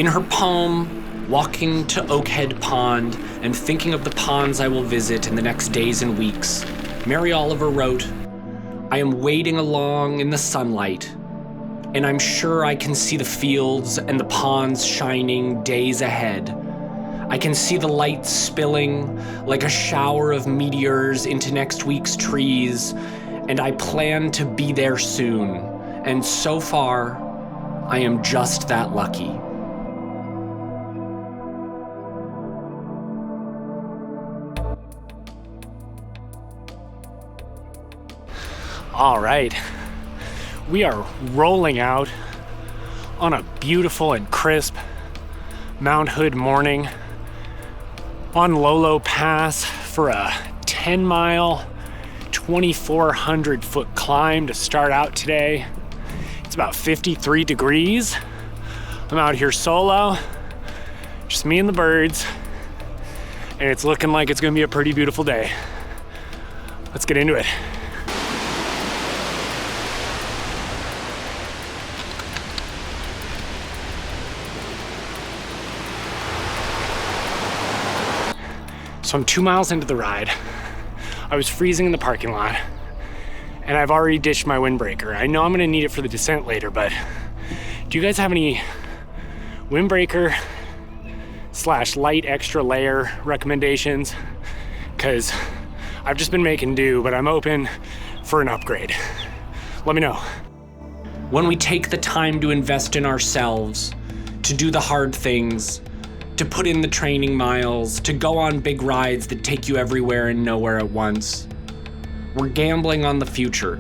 In her poem, Walking to Oakhead Pond and Thinking of the Ponds I Will Visit in the Next Days and Weeks, Mary Oliver wrote, "I am wading along in the sunlight, and I'm sure I can see the fields and the ponds shining days ahead. I can see the light spilling like a shower of meteors into next week's trees, and I plan to be there soon. And so far, I am just that lucky." All right, we are rolling out on a beautiful and crisp Mount Hood morning on Lolo Pass for a 10-mile, 2,400-foot climb to start out today. It's about 53 degrees. I'm out here solo, just me and the birds, and it's looking like it's gonna be a pretty beautiful day. Let's get into it. So I'm 2 miles into the ride. I was freezing in the parking lot, and I've already ditched my windbreaker. I know I'm gonna need it for the descent later, but do you guys have any windbreaker / light extra layer recommendations? Because I've just been making do, but I'm open for an upgrade. Let me know. When we take the time to invest in ourselves, to do the hard things, to put in the training miles, to go on big rides that take you everywhere and nowhere at once, we're gambling on the future.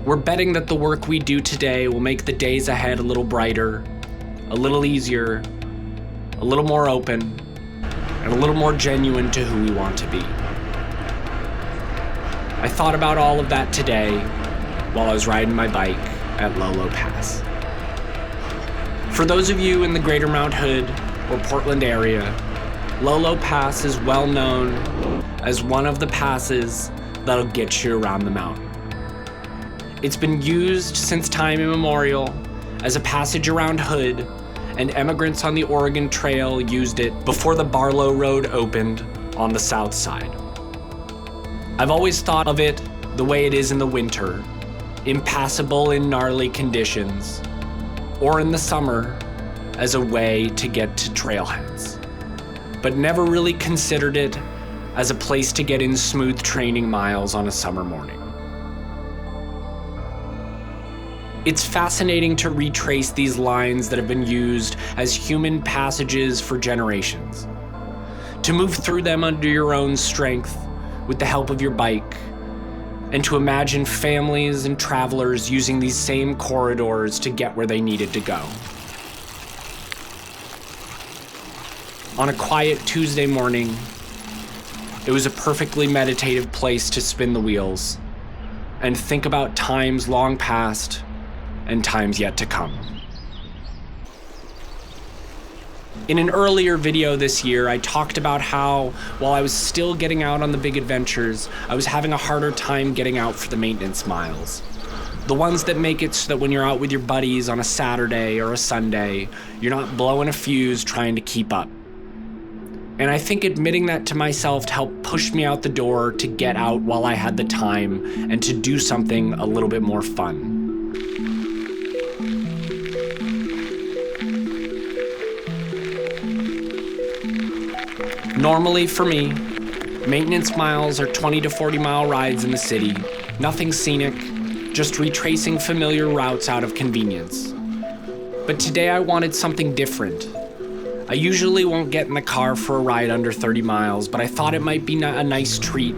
We're betting that the work we do today will make the days ahead a little brighter, a little easier, a little more open, and a little more genuine to who we want to be. I thought about all of that today while I was riding my bike at Lolo Pass. For those of you in the greater Mount Hood or Portland area, Lolo Pass is well known as one of the passes that'll get you around the mountain. It's been used since time immemorial as a passage around Hood, and emigrants on the Oregon Trail used it before the Barlow Road opened on the south side. I've always thought of it the way it is in the winter, impassable in gnarly conditions, or in the summer as a way to get to trailheads, but never really considered it as a place to get in smooth training miles on a summer morning. It's fascinating to retrace these lines that have been used as human passages for generations, to move through them under your own strength with the help of your bike, and to imagine families and travelers using these same corridors to get where they needed to go. On a quiet Tuesday morning, it was a perfectly meditative place to spin the wheels and think about times long past and times yet to come. In an earlier video this year, I talked about how, while I was still getting out on the big adventures, I was having a harder time getting out for the maintenance miles. The ones that make it so that when you're out with your buddies on a Saturday or a Sunday, you're not blowing a fuse trying to keep up. And I think admitting that to myself helped push me out the door to get out while I had the time and to do something a little bit more fun. Normally for me, maintenance miles are 20 to 40 mile rides in the city, nothing scenic, just retracing familiar routes out of convenience. But today I wanted something different. I usually won't get in the car for a ride under 30 miles, but I thought it might be a nice treat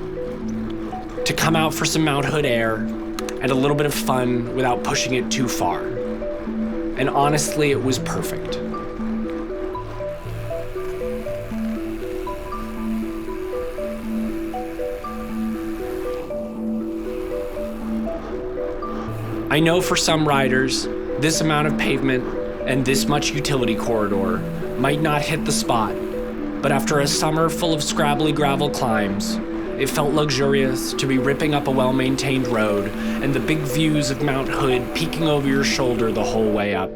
to come out for some Mount Hood air and a little bit of fun without pushing it too far. And honestly, it was perfect. I know for some riders, this amount of pavement and this much utility corridor might not hit the spot, but after a summer full of scrabbly gravel climbs, it felt luxurious to be ripping up a well-maintained road and the big views of Mount Hood peeking over your shoulder the whole way up,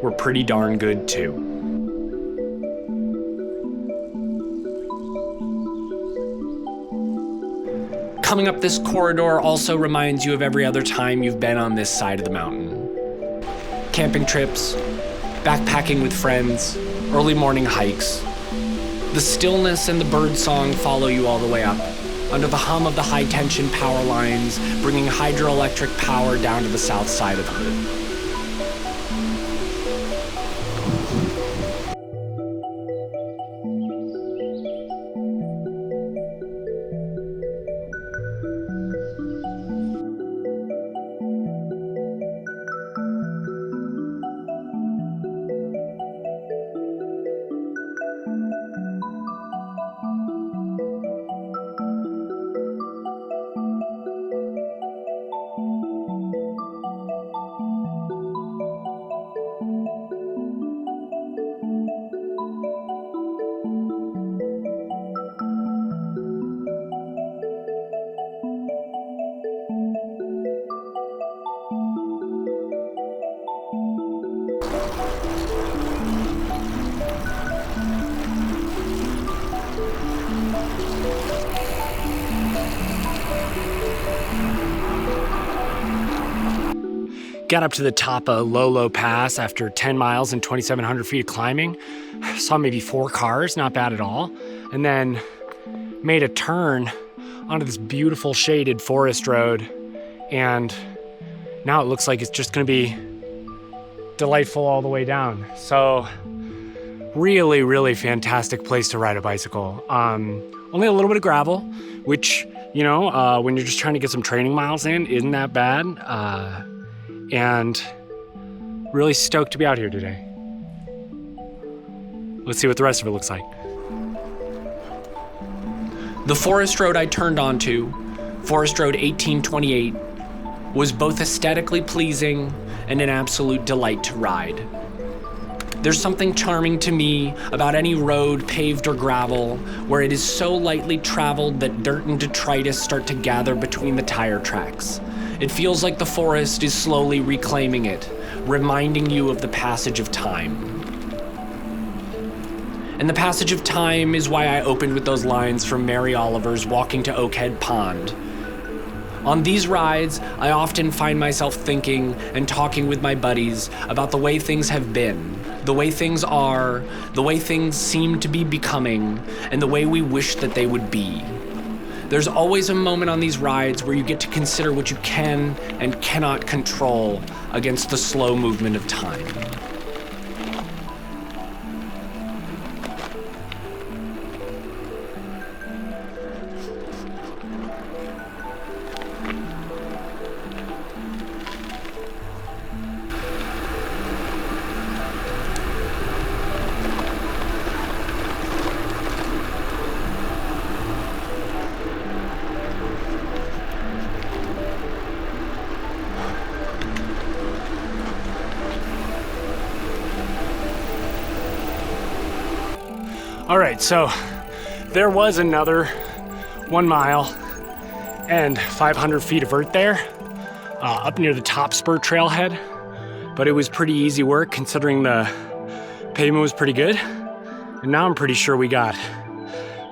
were pretty darn good too. Coming up this corridor also reminds you of every other time you've been on this side of the mountain. Camping trips, backpacking with friends, early morning hikes. The stillness and the bird song follow you all the way up, under the hum of the high-tension power lines, bringing hydroelectric power down to the south side of the hood. Got up to the top of Lolo Pass after 10 miles and 2,700 feet of climbing. Saw maybe 4 cars, not bad at all. And then made a turn onto this beautiful shaded forest road. And now it looks like it's just gonna be delightful all the way down. So really, really fantastic place to ride a bicycle. Only a little bit of gravel, which, you know, when you're just trying to get some training miles in, isn't that bad. And really stoked to be out here today. Let's see what the rest of it looks like. The forest road I turned onto, Forest Road 1828, was both aesthetically pleasing and an absolute delight to ride. There's something charming to me about any road, paved or gravel, where it is so lightly traveled that dirt and detritus start to gather between the tire tracks. It feels like the forest is slowly reclaiming it, reminding you of the passage of time. And the passage of time is why I opened with those lines from Mary Oliver's Walking to Oakhead Pond. On these rides, I often find myself thinking and talking with my buddies about the way things have been, the way things are, the way things seem to be becoming, and the way we wish that they would be. There's always a moment on these rides where you get to consider what you can and cannot control against the slow movement of time. All right, so there was another 1 mile and 500 feet of vert there, up near the top Spur Trailhead, but it was pretty easy work considering the pavement was pretty good. And now I'm pretty sure we got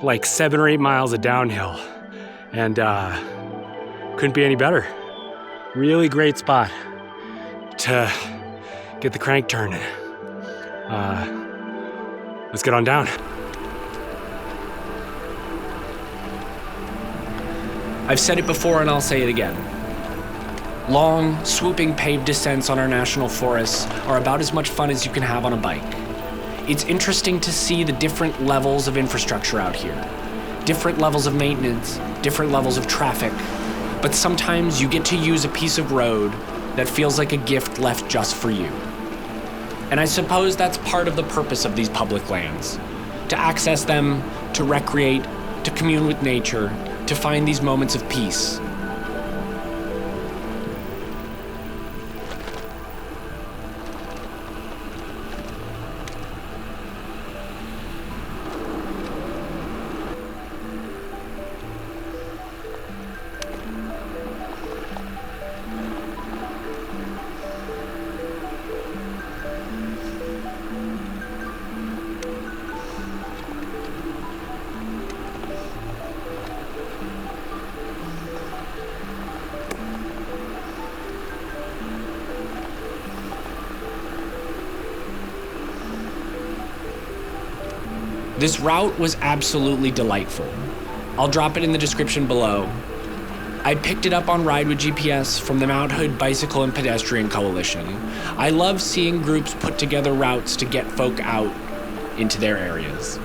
like 7 or 8 miles of downhill, and couldn't be any better. Really great spot to get the crank turning. Let's get on down. I've said it before and I'll say it again. Long, swooping paved descents on our national forests are about as much fun as you can have on a bike. It's interesting to see the different levels of infrastructure out here. Different levels of maintenance, different levels of traffic. But sometimes you get to use a piece of road that feels like a gift left just for you. And I suppose that's part of the purpose of these public lands. To access them, to recreate, to commune with nature, to find these moments of peace. This route was absolutely delightful. I'll drop it in the description below. I picked it up on Ride with GPS from the Mount Hood Bicycle and Pedestrian Coalition. I love seeing groups put together routes to get folk out into their areas.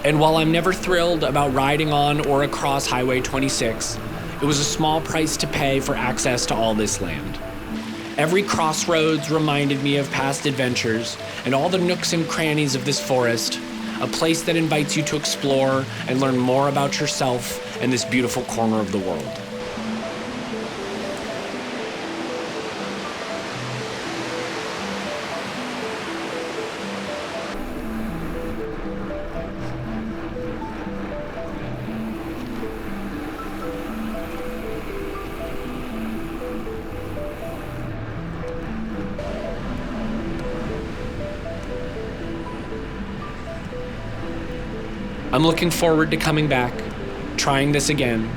And while I'm never thrilled about riding on or across Highway 26, it was a small price to pay for access to all this land. Every crossroads reminded me of past adventures and all the nooks and crannies of this forest, a place that invites you to explore and learn more about yourself and this beautiful corner of the world. I'm looking forward to coming back, trying this again,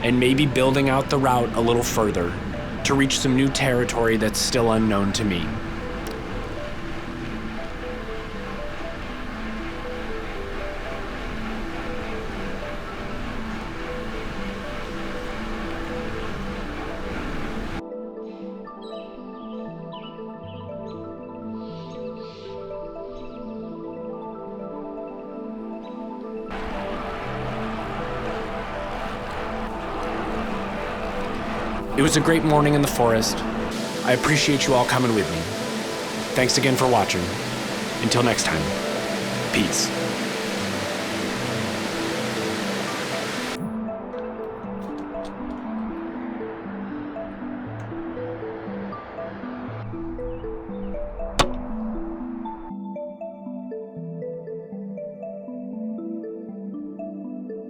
and maybe building out the route a little further to reach some new territory that's still unknown to me. It was a great morning in the forest. I appreciate you all coming with me. Thanks again for watching. Until next time, peace.